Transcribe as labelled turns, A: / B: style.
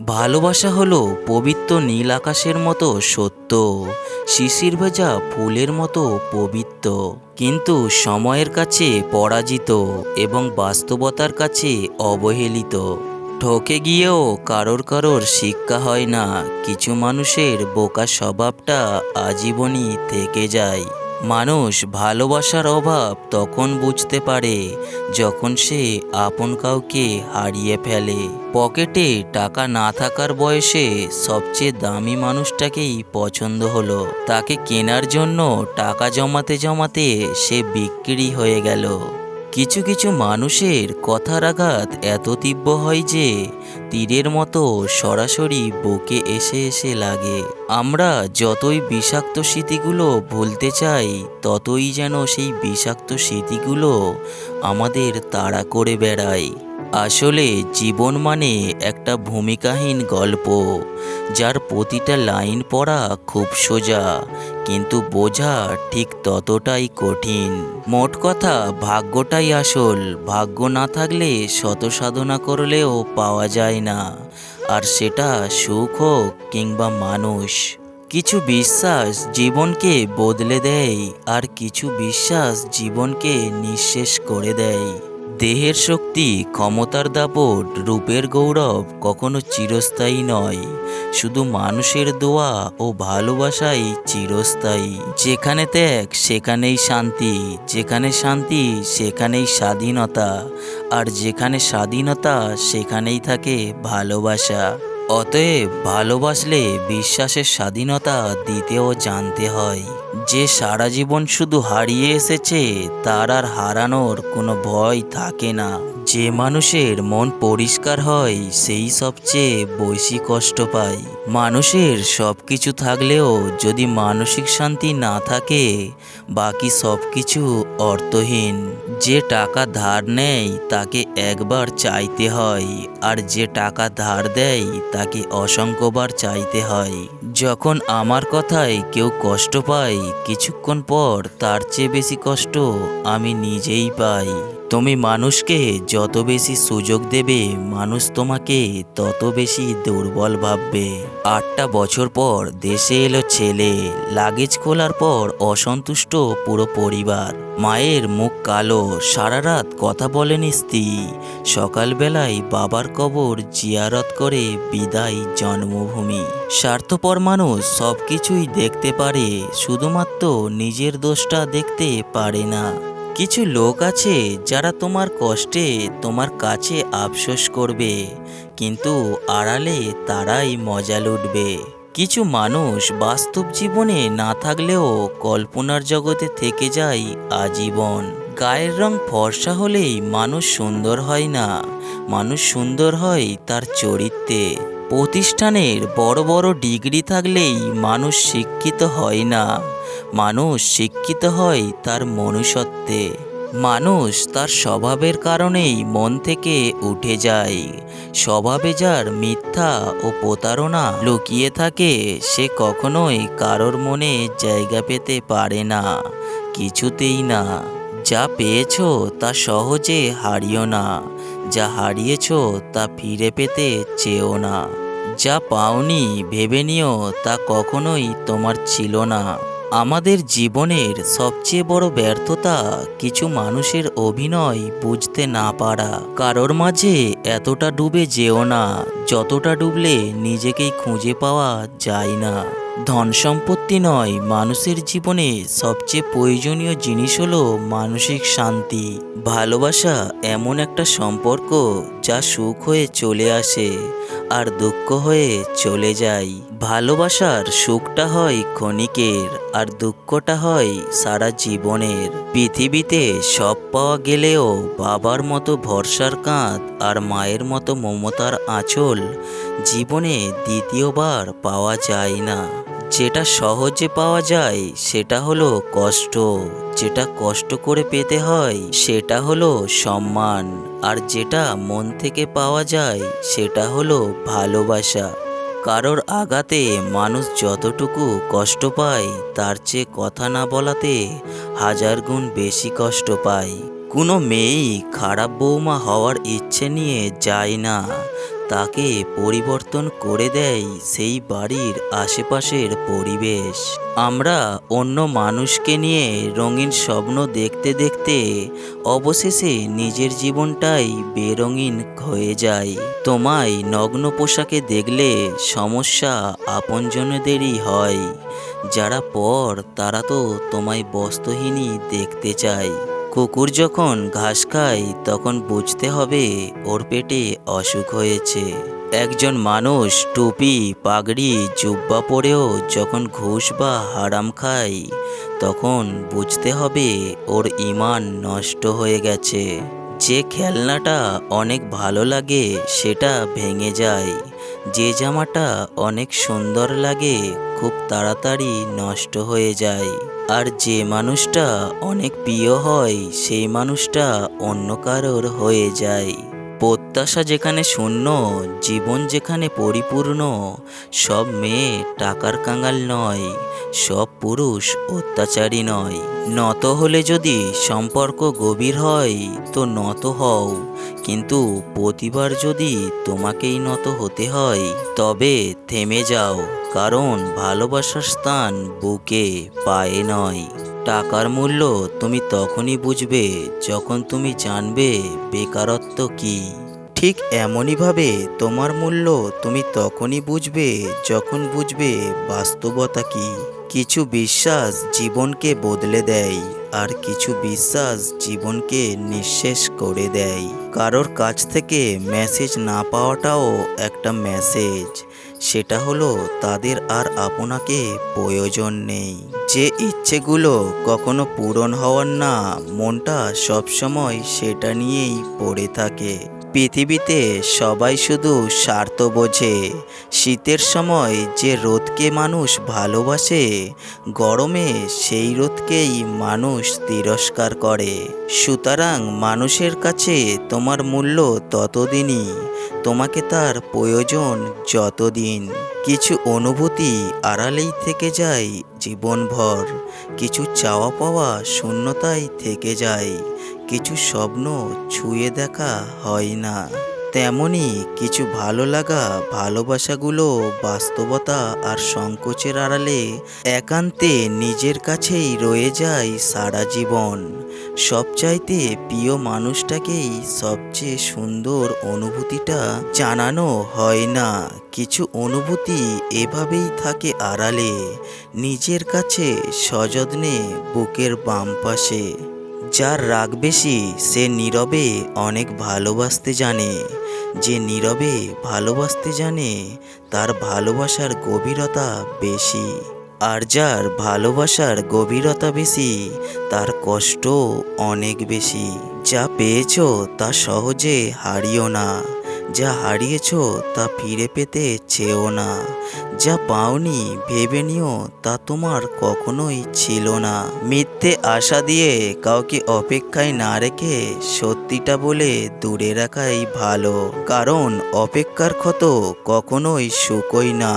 A: ভালোবাসা হলো পবিত্র নীল আকাশের মতো সত্য, শিশির ভেজা ফুলের মতো পবিত্র, কিন্তু সময়ের কাছে পরাজিত এবং বাস্তবতার কাছে অবহেলিত। ঠকে গিয়েও কারোর কারোর শিক্ষা হয় না, কিছু মানুষের বোকা স্বভাবটা আজীবনই থেকে যায়। মানুষ ভালোবাসার অভাব তখন বুঝতে পারে যখন সে আপন কাউকে হারিয়ে ফেলে। পকেটে টাকা না থাকার বয়সে সবচেয়ে দামি মানুষটাকেই পছন্দ হলো, তাকে কেনার জন্য টাকা জমাতে জমাতে সে বিক্রি হয়ে গেল। কিছু কিছু মানুষের কথার আঘাত এত তীব্র হয় যে তীরের মতো সরাসরি বুকে এসে এসে লাগে। আমরা যতই বিষাক্ত স্মৃতিগুলো ভুলতে চাই, ততই যেন সেই বিষাক্ত স্মৃতিগুলো আমাদের তাড়া করে বেড়ায়। আসলে জীবন মানে একটা ভূমিকাহীন গল্প, যার প্রতিটা লাইন পড়া খুব সোজা, কিন্তু বোঝা ঠিক ততটাই কঠিন। মোট কথা, ভাগ্যটাই আসল। ভাগ্য না থাকলে শত সাধনা করলেও পাওয়া যায় না, আর সেটা সুখ হোক কিংবা মানুষ। কিছু বিশ্বাস জীবনকে বদলে দেয়, আর কিছু বিশ্বাস জীবনকে নিঃশেষ করে দেয়। দেহের শক্তি, ক্ষমতার দাপট, রূপের গৌরব কখনো চিরস্থায়ী নয়, শুধু মানুষের দোয়া ও ভালোবাসাই চিরস্থায়ী। যেখানে ত্যাগ সেখানেই শান্তি, যেখানে শান্তি সেখানেই স্বাধীনতা, আর যেখানে স্বাধীনতা সেখানেই থাকে ভালোবাসা। অতএব ভালোবাসলে বিশ্বাসের স্বাধীনতা দিতেও জানতে হয়। যে সারা জীবন শুধু হারিয়ে এসেছে, তার আর হারানোর কোনো ভয় থাকে না। যে মানুষের মন পরিষ্কার হয়, সেই সবচেয়ে বেশি কষ্ট পায়। মানুষের সব কিছু থাকলেও যদি মানসিক শান্তি না থাকে, বাকি সব কিছু অর্থহীন। যে টাকা ধার নেয় তাকে একবার চাইতে হয়, আর যে টাকা ধার দেয় তাকে অসংখ্যবার চাইতে হয়। যখন আমার কথায় কেউ কষ্ট পায়, কিছুক্ষণ পর তার চেয়ে বেশি কষ্ট আমি নিজেই পাই। তুমি মানুষকে যত বেশি সুযোগ দেবে, মানুষ তোমাকে তত বেশি দুর্বল ভাববে। 8টা বছর পর দেশে এলো ছেলে, লাগেজ খোলার পর অসন্তুষ্ট পুরো পরিবার। মায়ের মুখ কালো, সারা রাত কথা বলেনি স্ত্রী। সকালবেলায় বাবার কবর জিয়ারত করে বিদায় জন্মভূমি। স্বার্থপর মানুষ সব কিছুই দেখতে পারে, শুধুমাত্র নিজের দোষটা দেখতে পারে না। কিছু লোক আছে যারা তোমার কষ্টে তোমার কাছে আফসোস করবে, কিন্তু আড়ালে তারাই মজা লুটবে। কিছু মানুষ বাস্তব জীবনে না থাকলেও কল্পনার জগতে থেকে যায় আজীবন। গায়ের রং ফর্সা হলেই মানুষ সুন্দর হয় না, মানুষ সুন্দর হয় তার চরিত্রে। প্রতিষ্ঠানের বড় বড় ডিগ্রি থাকলেই মানুষ শিক্ষিত হয় না, মানুষ শিক্ষিত হয় তার মনুষ্যত্বে। মানুষ তার স্বভাবের কারণেই মন থেকে উঠে যায়। স্বভাবে যার মিথ্যা ও প্রতারণা লুকিয়ে থাকে, সে কখনোই কারোর মনে জায়গা পেতে পারে না, কিছুতেই না। যা পেয়েছো তা সহজে হারিও না, যা হারিয়েছো তা ফিরে পেতে চেও না। যা পাওনি ভেবে নিও তা কখনোই তোমার ছিল না। আমাদের জীবনের সবচেয়ে বড় ব্যর্থতা কিছু মানুষের অভিনয় বুঝতে না পারা। কারোর মাঝে এতটা ডুবে যেও না যতটা ডুবলে নিজেকেই খুঁজে পাওয়া যায় না। ধন সম্পত্তি নয়, মানুষের জীবনে সবচেয়ে প্রয়োজনীয় জিনিস হলো মানসিক শান্তি। ভালোবাসা এমন একটা সম্পর্ক যা সুখ হয়ে চলে আসে আর দুঃখ হয়ে চলে যায়। ভালোবাসার সুখটা হয় ক্ষণিকের, আর দুঃখটা হয় সারা জীবনের। পৃথিবীতে সব পাওয়া গেলেও বাবার মতো ভরসার কাঁধ আর মায়ের মতো মমতার আঁচল জীবনে দ্বিতীয়বার পাওয়া যায় না। যেটা সহজে পাওয়া যায় সেটা হলো কষ্ট, যেটা কষ্ট করে পেতে হয় সেটা হলো সম্মান, আর যেটা মন থেকে পাওয়া যায় সেটা হলো ভালোবাসা। কারোর আঘাতে মানুষ যতটুকু কষ্ট পায়, তার চেয়ে কথা না বলাতে 1000 গুণ বেশি কষ্ট পায়। কোনো মেয়েই খারাপ বৌমা হওয়ার ইচ্ছে নিয়ে যায় না, তাকে পরিবর্তন করে দেয় সেই বাড়ির আশেপাশের পরিবেশ। আমরা অন্য মানুষকে নিয়ে রঙিন স্বপ্ন দেখতে দেখতে অবশেষে নিজের জীবনটাই বেরঙিন হয়ে যায়। তোমায় নগ্ন পোশাকে দেখলে সমস্যা আপনজনেদেরই হয়, যারা পর তারা তো তোমায় বস্ত্রহীনই দেখতে চায়। কুকুর যখন ঘাস খায় তখন বুঝতে হবে ওর পেটে অসুখ হয়েছে। একজন মানুষ টুপি, পাগড়ি, জুব্বা পরেও যখন ঘুষ বা হারাম খায় তখন বুঝতে হবে ওর ঈমান নষ্ট হয়ে গেছে। যে খেলনাটা অনেক ভালো লাগে সেটা ভেঙে যায়, যে জামাটা অনেক সুন্দর লাগে খুব তাড়াতাড়ি নষ্ট হয়ে যায়, আর যে মানুষটা অনেক প্রিয় হয় সেই মানুষটা অন্য কারোর হয়ে যায়। প্রত্যাশা যেখানে শূন্য, জীবন যেখানে পরিপূর্ণ, সব মেয়ে টাকার কাঙাল নয়, সব পুরুষ অত্যাচারী নয়। নত হলে যদি সম্পর্ক গভীর হয় তো নত হও, কিন্তু প্রতিবার যদি তোমাকেই নত হতে হয় তবে থেমে যাও, কারণ ভালোবাসার স্থান বুকে, পায়ে নয়। টাকার মূল্য তুমি তখনই বুঝবে যখন তুমি জানবে বেকারত্ব কী। ঠিক এমনইভাবে তোমার মূল্য তুমি তখনই বুঝবে যখন বুঝবে বাস্তবতা কী। কিছু বিশ্বাস জীবনকে বদলে দেয়, আর কিছু বিশ্বাস জীবনকে নিঃশেষ করে দেয়। কারোর কাছ থেকে মেসেজ না পাওয়াটাও একটা মেসেজ, সেটা হলো তাদের আর আপনাকে প্রয়োজন নেই। যে ইচ্ছেগুলো কখনো পূরণ হওয়ার না, মনটা সবসময় সেটা নিয়েই পড়ে থাকে। পৃথিবীতে সবাই শুধু স্বার্থ বোঝে। শীতের সময় যে রোদকে মানুষ ভালোবাসে, গরমে সেই রোদকেই মানুষ তিরস্কার করে। সুতরাং মানুষের কাছে তোমার মূল্য ততদিনই, তোমাকে তার প্রয়োজন যতদিন। কিছু অনুভূতি আড়ালেই থেকে যায় জীবনভর, কিছু চাওয়া পাওয়া শূন্যতায় থেকে যায়, কিছু স্বপ্ন ছুঁয়ে দেখা হয় না। তেমনি কিছু ভালো লাগা ভালোবাসাগুলো বাস্তবতা আর সংকোচের আড়ালে একান্তে নিজের কাছেই রয়ে যায় সারা জীবন। সবচাইতে প্রিয় মানুষটাকেই সবচেয়ে সুন্দর অনুভূতিটা জানানো হয় না। কিছু অনুভূতি এভাবেই থাকে আড়ালে, নিজের কাছে সযত্নে বুকের বাম পাশে। যার রাগ বেশি সে নীরবে অনেক ভালোবাসতে জানে, যে নীরবে ভালোবাসতে জানে তার ভালোবাসার গভীরতা বেশি। আর যার ভালোবাসার গভীরতা বেশি তার কষ্ট অনেক বেশি। যা পেয়েছো তা সহজে হারিও না, যা হারিয়েছো তা ফিরে পেতে চেও না। যা পাওনি ভেবে নিও তা তোমার কখনোই ছিল না। মিথ্যে আশা দিয়ে কাউকে অপেক্ষায় না রেখে সত্যিটা বলে দূরে রাখাই ভালো, কারণ অপেক্ষার ক্ষত কখনোই শুকোয় না।